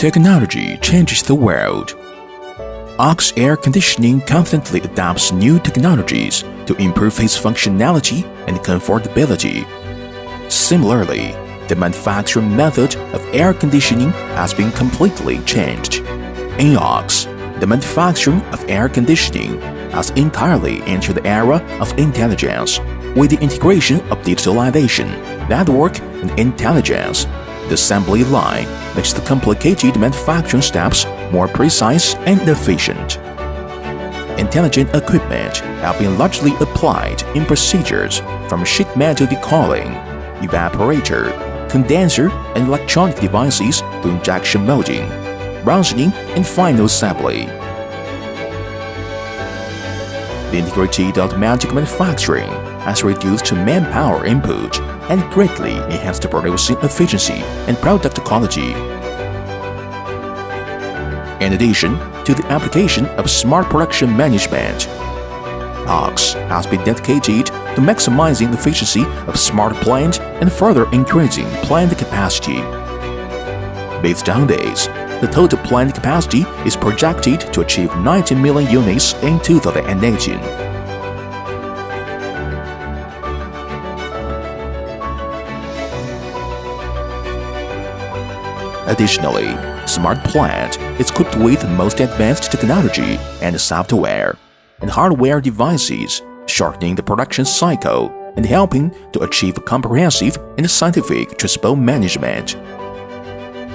Technology changes the world. AUX Air Conditioning constantly adopts new technologies to improve its functionality and comfortability. Similarly, the manufacturing method of air conditioning has been completely changed. In AUX, the manufacturing of air conditioning has entirely entered the era of intelligence. With the integration of digitalization, network, and intelligence, the assembly line makes the complicated manufacturing steps more precise and efficient. Intelligent equipment have been largely applied in procedures from sheet metal decoiling, evaporator, condenser, and electronic devices to injection molding, bronzing, and final assembly. The integrated automatic manufacturing has reduced manpower input and greatly enhanced producing efficiency and product quality. In addition to the application of smart production management, AUX has been dedicated to maximizing the efficiency of smart plant and further increasing plant capacity. Based on this, the total plant capacity is projected to achieve 90 million units in 2018. Additionally, Smart Plant is equipped with the most advanced technology and software and hardware devices, shortening the production cycle and helping to achieve comprehensive and scientific transport management.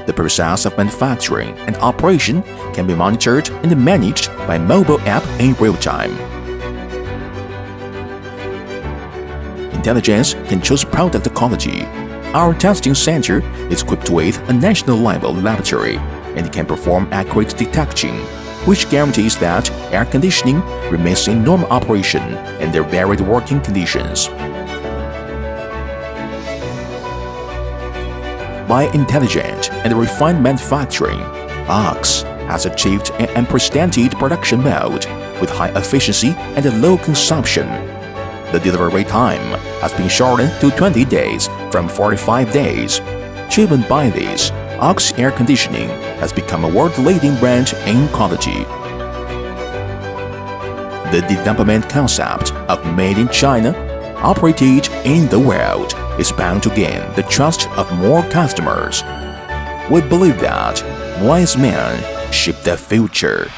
The process of manufacturing and operation can be monitored and managed by mobile app in real time. Intelligence controls product quality. Our testing center is equipped with a national-level laboratory and can perform accurate detection, which guarantees that air conditioning remains in normal operation under varied working conditions. By intelligent and refined manufacturing, AUX has achieved an unprecedented production mode with high efficiency and low consumption. The delivery time has been shortened to 20 days from 45 days. Driven by this, AUX Air Conditioning has become a world-leading brand in quality. The development concept of Made in China, operated in the world, is bound to gain the trust of more customers. We believe that wise men shape the future.